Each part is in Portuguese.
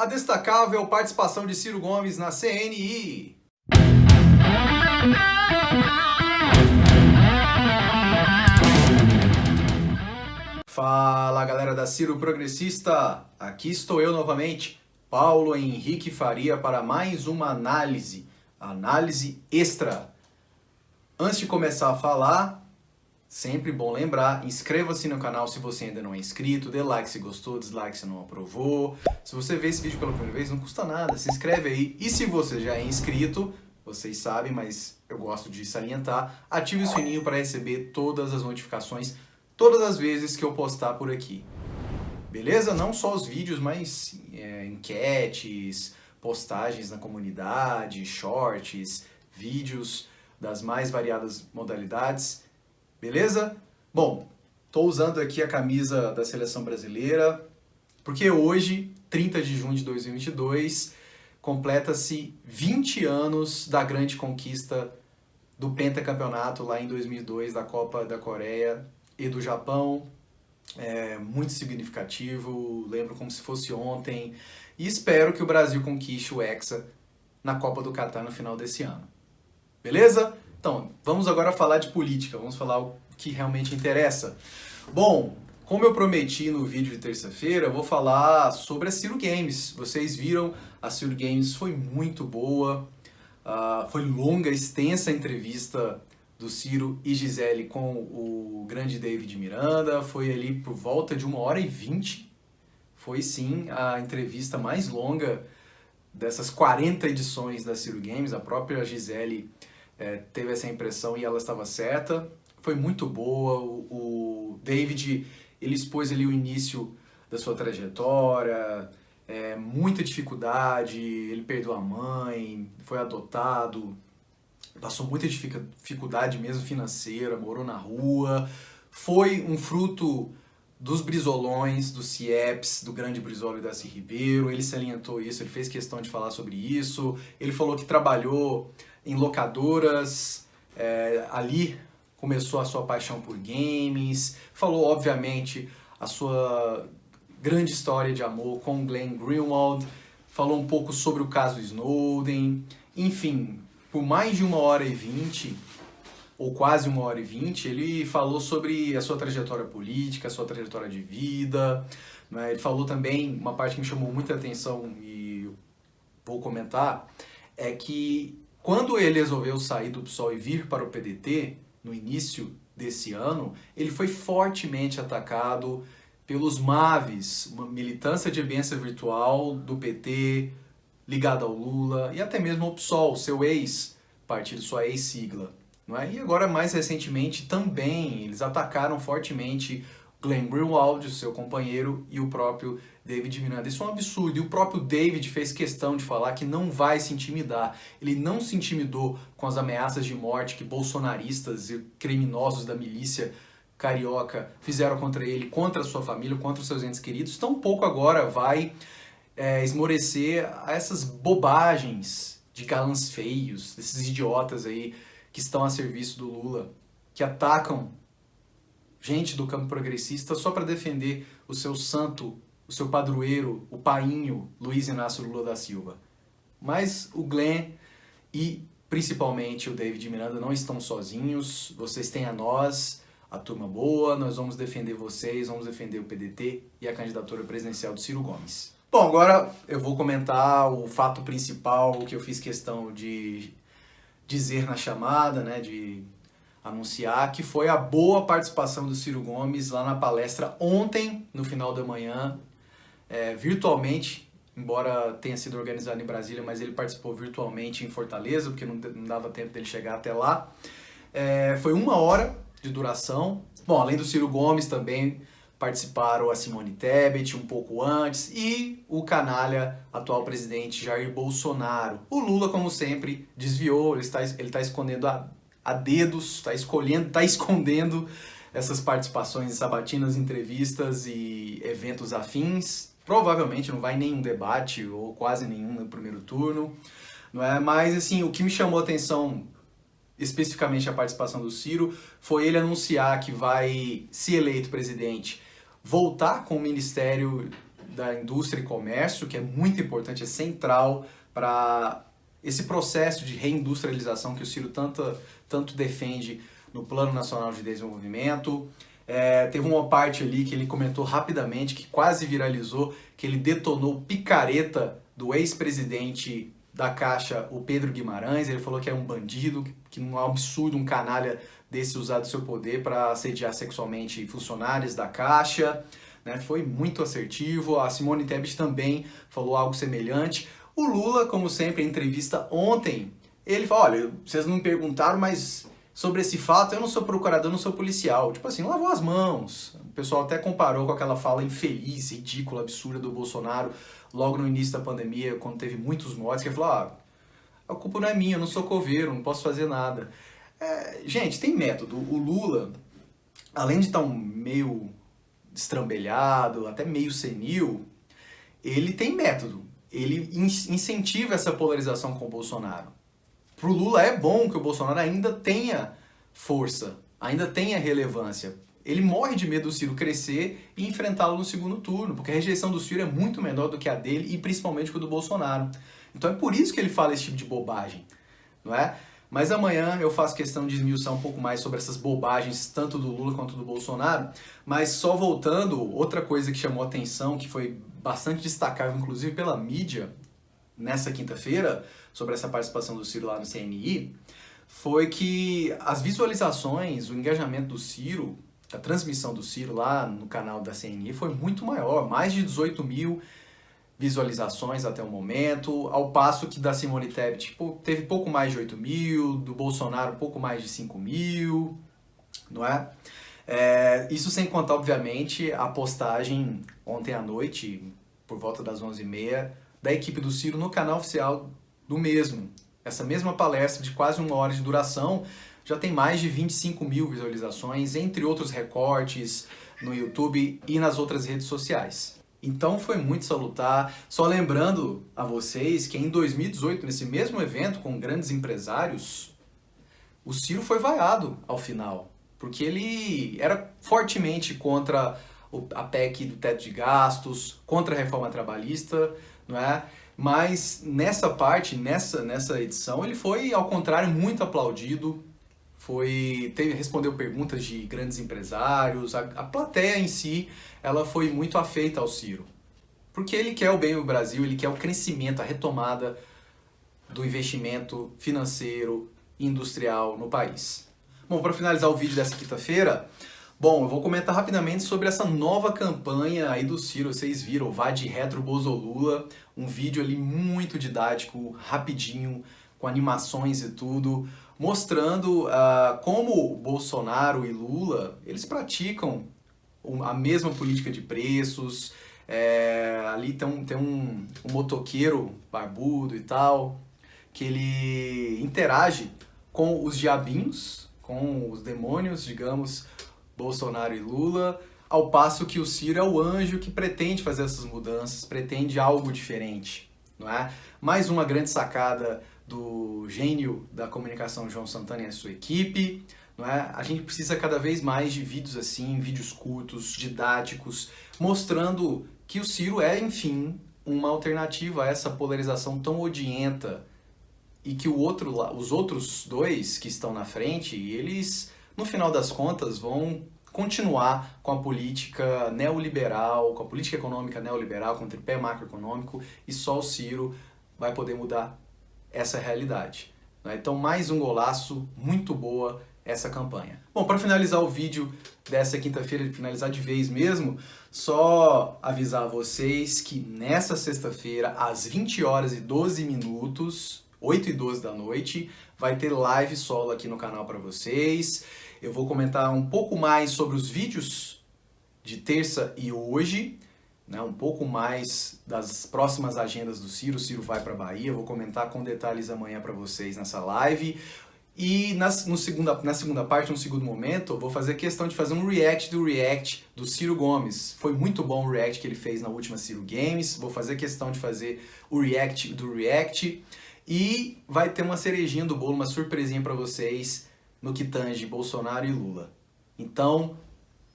A destacável participação de Ciro Gomes na CNI. Fala, galera da Ciro Progressista, aqui estou eu novamente, Paulo Henrique Faria, para mais uma análise extra. Antes de começar a falar, sempre bom lembrar, inscreva-se no canal se você ainda não é inscrito, dê like se gostou, dislike se não aprovou. Se você vê esse vídeo pela primeira vez, não custa nada, se inscreve aí. E se você já é inscrito, vocês sabem, mas eu gosto de salientar, ative o sininho para receber todas as notificações todas as vezes que eu postar por aqui. Beleza? Não só os vídeos, mas enquetes, postagens na comunidade, shorts, vídeos das mais variadas modalidades. Beleza? Bom, estou usando aqui a camisa da Seleção Brasileira, porque hoje, 30 de junho de 2022, completa-se 20 anos da grande conquista do pentacampeonato lá em 2002, da Copa da Coreia e do Japão. É muito significativo, lembro como se fosse ontem, e espero que o Brasil conquiste o Hexa na Copa do Catar no final desse ano. Beleza? Então, vamos agora falar de política, vamos falar o que realmente interessa. Bom, como eu prometi no vídeo de terça-feira, eu vou falar sobre a Ciro Games. Vocês viram, a Ciro Games foi muito boa, foi longa, extensa a entrevista do Ciro e Gisele com o grande David Miranda, foi ali por volta de 1h20, foi sim a entrevista mais longa dessas 40 edições da Ciro Games, a própria Gisele teve essa impressão e ela estava certa, foi muito boa, o David, ele expôs ali o início da sua trajetória, muita dificuldade, ele perdeu a mãe, foi adotado, passou muita dificuldade mesmo financeira, morou na rua, foi um fruto dos brizolões, dos CIEPs, do grande Brizola Darcy Ribeiro, ele salientou isso, ele fez questão de falar sobre isso, ele falou que trabalhou em locadoras, ali começou a sua paixão por games, falou obviamente a sua grande história de amor com Glenn Greenwald, falou um pouco sobre o caso Snowden, enfim, por mais de 1h20, ou quase 1h20, ele falou sobre a sua trajetória política, a sua trajetória de vida, né? Ele falou também, uma parte que me chamou muita atenção e vou comentar, é que quando ele resolveu sair do PSOL e vir para o PDT, no início desse ano, ele foi fortemente atacado pelos MAVs, uma militância de ambiência virtual do PT, ligada ao Lula, e até mesmo ao PSOL, seu ex-partido, sua ex-sigla. Não é? E agora, mais recentemente, também eles atacaram fortemente Glenn Greenwald, o seu companheiro, e o próprio David Miranda. Isso é um absurdo, e o próprio David fez questão de falar que não vai se intimidar. Ele não se intimidou com as ameaças de morte que bolsonaristas e criminosos da milícia carioca fizeram contra ele, contra a sua família, contra os seus entes queridos. Tampouco agora vai esmorecer a essas bobagens de galãs feios, desses idiotas aí que estão a serviço do Lula, que atacam gente do campo progressista só para defender o seu santo, o seu padroeiro, o painho, Luiz Inácio Lula da Silva. Mas o Glenn e principalmente o David Miranda não estão sozinhos, vocês têm a nós, a turma boa, nós vamos defender vocês, vamos defender o PDT e a candidatura presidencial do Ciro Gomes. Bom, agora eu vou comentar o fato principal que eu fiz questão de dizer na chamada, né, de anunciar, que foi a boa participação do Ciro Gomes lá na palestra ontem, no final da manhã, virtualmente, embora tenha sido organizado em Brasília, mas ele participou virtualmente em Fortaleza, porque não dava tempo dele chegar até lá. Foi 1 hora de duração. Bom, além do Ciro Gomes também participaram a Simone Tebet um pouco antes e o canalha atual presidente Jair Bolsonaro. O Lula, como sempre, desviou, ele está escondendo a dedos, está escondendo essas participações em sabatinas, entrevistas e eventos afins. Provavelmente não vai em nenhum debate ou quase nenhum no primeiro turno, não é? Mas assim, o que me chamou a atenção, especificamente a participação do Ciro, foi ele anunciar que vai, se eleito presidente, voltar com o Ministério da indústria e comércio, que é muito importante, é central para esse processo de reindustrialização que o Ciro tanto defende no Plano Nacional de Desenvolvimento. Teve uma parte ali que ele comentou rapidamente, que quase viralizou, que ele detonou picareta do ex-presidente da Caixa, o Pedro Guimarães. Ele falou que é um bandido, que é um absurdo um canalha desse usar do seu poder para assediar sexualmente funcionários da Caixa. Né? Foi muito assertivo. A Simone Tebet também falou algo semelhante. O Lula, como sempre, em entrevista ontem, ele falou, olha, vocês não me perguntaram, mas sobre esse fato eu não sou procurador, não sou policial. Tipo assim, lavou as mãos. O pessoal até comparou com aquela fala infeliz, ridícula, absurda do Bolsonaro logo no início da pandemia, quando teve muitos mortes, que ele falou, a culpa não é minha, eu não sou coveiro, não posso fazer nada. Gente, tem método. O Lula, além de estar meio destrambelhado, até meio senil, ele tem método. Ele incentiva essa polarização com o Bolsonaro. Pro Lula é bom que o Bolsonaro ainda tenha força, ainda tenha relevância. Ele morre de medo do Ciro crescer e enfrentá-lo no segundo turno, porque a rejeição do Ciro é muito menor do que a dele e principalmente que o do Bolsonaro. Então é por isso que ele fala esse tipo de bobagem, não é? Mas amanhã eu faço questão de esmiuçar um pouco mais sobre essas bobagens, tanto do Lula quanto do Bolsonaro. Mas só voltando, outra coisa que chamou atenção, que foi bastante destacável, inclusive pela mídia, nessa quinta-feira, sobre essa participação do Ciro lá no CNI, foi que as visualizações, o engajamento do Ciro, a transmissão do Ciro lá no canal da CNI foi muito maior, mais de 18 mil visualizações até o momento, ao passo que da Simone Tebet teve pouco mais de 8 mil, do Bolsonaro pouco mais de 5 mil, não é? Isso sem contar, obviamente, a postagem ontem à noite, por volta das 11h30, da equipe do Ciro no canal oficial do mesmo. Essa mesma palestra de quase 1 hora de duração já tem mais de 25 mil visualizações, entre outros recortes no YouTube e nas outras redes sociais. Então foi muito salutar. Só lembrando a vocês que em 2018, nesse mesmo evento com grandes empresários, o Ciro foi vaiado ao final, porque ele era fortemente contra a PEC do teto de gastos, contra a reforma trabalhista, não é? Mas nessa parte, nessa edição, ele foi, ao contrário, muito aplaudido. Respondeu perguntas de grandes empresários, a plateia em si, ela foi muito afeita ao Ciro. Porque ele quer o bem do Brasil, ele quer o crescimento, a retomada do investimento financeiro e industrial no país. Bom, para finalizar o vídeo dessa quinta-feira, eu vou comentar rapidamente sobre essa nova campanha aí do Ciro. Vocês viram, Vai de Retro Bozolula, um vídeo ali muito didático, rapidinho, com animações e tudo, mostrando como Bolsonaro e Lula, eles praticam a mesma política de preços. Ali tem um motoqueiro barbudo e tal, que ele interage com os diabinhos, com os demônios, digamos, Bolsonaro e Lula, ao passo que o Ciro é o anjo que pretende fazer essas mudanças, pretende algo diferente, não é? Mais uma grande sacada do gênio da comunicação João Santana e a sua equipe, não é? A gente precisa cada vez mais de vídeos assim, vídeos curtos, didáticos, mostrando que o Ciro é, enfim, uma alternativa a essa polarização tão odienta e que os outros dois que estão na frente, eles, no final das contas, vão continuar com a política neoliberal, com a política econômica neoliberal, com o tripé macroeconômico, e só o Ciro vai poder mudar essa realidade. Então, mais um golaço, muito boa essa campanha. Bom, para finalizar o vídeo dessa quinta-feira, finalizar de vez mesmo, só avisar vocês que nessa sexta-feira, às 20h12, 8h12 da noite, vai ter live solo aqui no canal para vocês. Eu vou comentar um pouco mais sobre os vídeos de terça e hoje, um pouco mais das próximas agendas do Ciro. O Ciro vai para a Bahia, eu vou comentar com detalhes amanhã para vocês nessa live. E na segunda parte, no segundo momento, eu vou fazer questão de fazer um react do Ciro Gomes. Foi muito bom o react que ele fez na última Ciro Games, vou fazer questão de fazer o react do react. E vai ter uma cerejinha do bolo, uma surpresinha para vocês no que tange Bolsonaro e Lula. Então,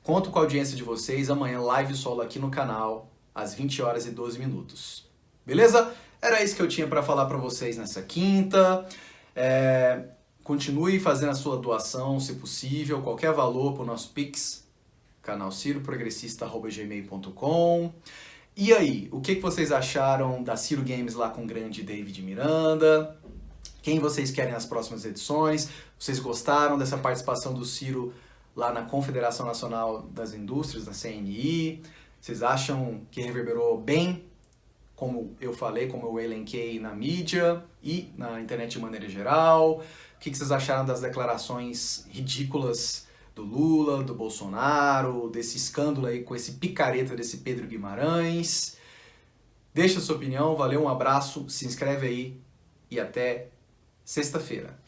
conto com a audiência de vocês. Amanhã, live solo aqui no canal. às 20 horas e 12 minutos. Beleza? Era isso que eu tinha para falar para vocês nessa quinta. Continue fazendo a sua doação, se possível, qualquer valor para o nosso Pix, canal ciroprogressista@gmail.com. E aí, o que vocês acharam da Ciro Games lá com o grande David Miranda? Quem vocês querem nas próximas edições? Vocês gostaram dessa participação do Ciro lá na Confederação Nacional das Indústrias, na CNI? Vocês acham que reverberou bem, como eu falei, como eu elenquei na mídia e na internet de maneira geral? O que vocês acharam das declarações ridículas do Lula, do Bolsonaro, desse escândalo aí com esse picareta desse Pedro Guimarães? Deixa a sua opinião, valeu, um abraço, se inscreve aí e até sexta-feira.